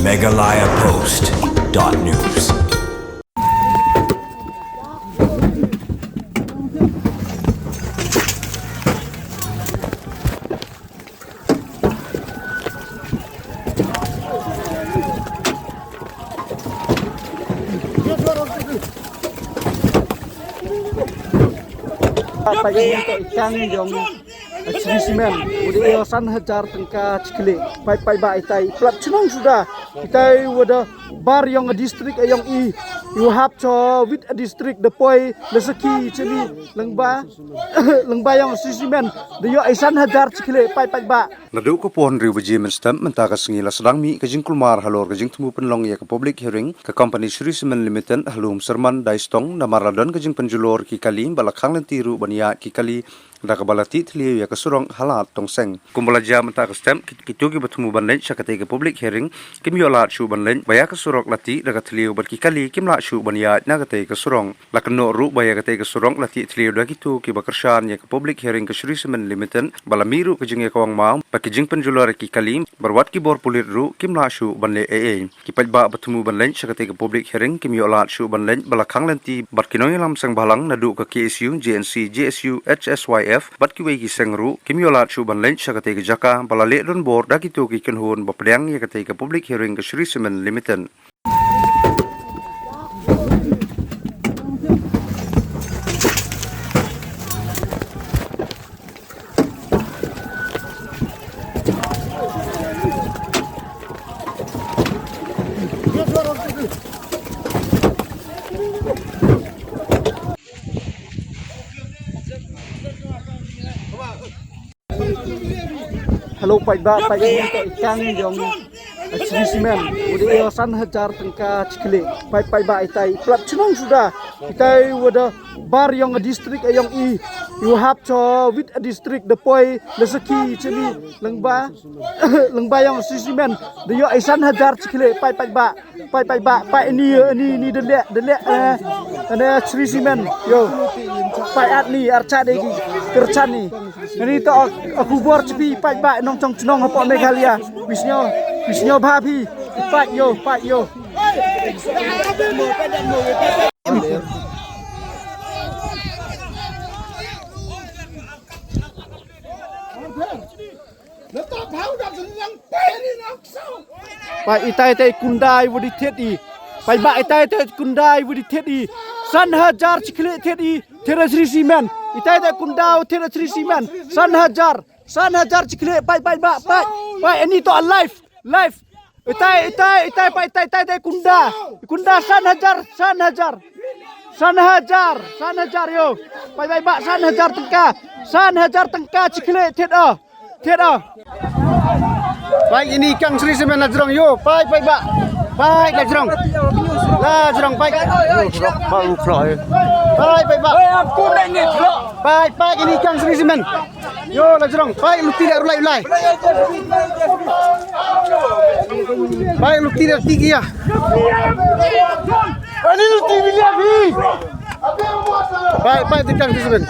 megalayapost.news. Pagi ikan yang semen udah san hajar tengka cikli pai ba itai plat cenong sudah itai wada bar yang distrik yang you have to with a district the poi lesaki cili lengba yang semen the yo isan hajar cikli pai ba Nadu ko pohon riu baji menstam mentakas ngila sedang mi kajing kulmar halor kajing temu penlong ya ke public hearing ke company Sri Cement Limited halum serman daistong namaradon kajing penjulor ki kali balakang lentiru bania ki kali da kabalati tliu ya ke surong halat tongseng kumbalaja mentakas stem kitu ki bertemu banlen syakate ke public hearing kim yolat shu banlen baya ke surok lati da tliu berki kali kim la shu bania na kate ke surong lakno ru baya kate ke surong lati tliu da kitu ki bakershan ya ke public hearing ke Sri Cement Limited balamiru kajing ya kawang mau kijing penjular ki kalim berwat ki bor pulit ru kim la shu banle ki pajba bertemu banlen syakate ke public hearing kim yolat shu banlen balakang lenti barkinoi lam sang balang nadu ke KSU JNC JSU HSYF bat ki wei ki sengru kim yolat shu banlen syakate ke jaka balale don bor da ki to ki kenhun bapdang ya kate ke public hearing ke Sri Cement Limited. Hello pagi ikan yang semen udah san hajar tengka cikli pai ba itai plat cenong sudah itai wada bar yang distrik yang you have to with a district the poi lesaki cili lengba yang semen the yo isan hajar cikli pai ba ini delek ada Sri Cement yo pai at ni arca degi kercan ni ini to aku bor cepi pai ba nong chong cenong hapo Meghalaya Wisnyo bhabi pai yo pai itai kundai wudi theti pai ba itai kundai wudi theti san hajar cikli theti thera Sri Cement itai kundau thera Sri Cement san hajar cikli pai ba pai ini to live itai pai kunda san hajar yo pai ba san hajar tengka cikli theta pai ini kang Sri Cement lajrong yo pai ba pai lajrong pai ba aku ni pai ini kang Sri Cement yo lajrong pai lu tidak ulai pai lu tidak tinggi ya ini lu tinggi lagi pai di kang Sri Cement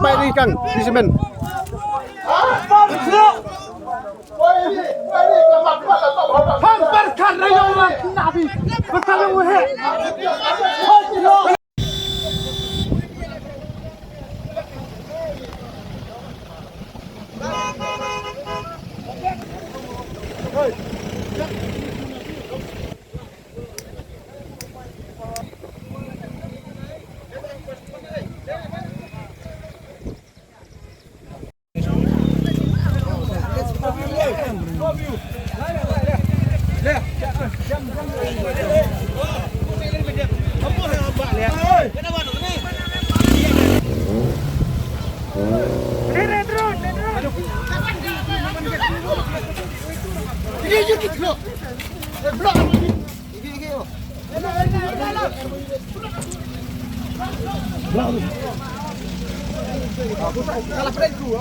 pai ni kang Sri Cement Kalah prengku,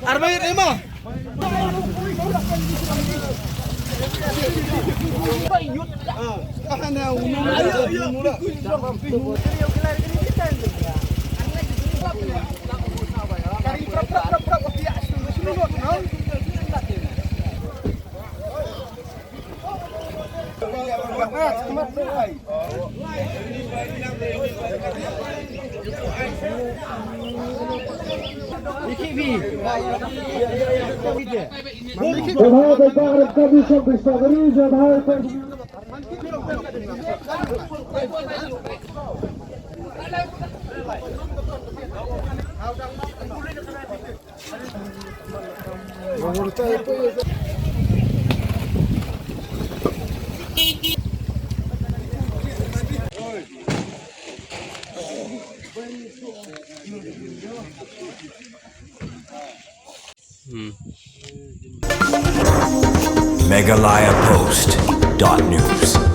Arbayit ni mah. Meghalaya Post.news.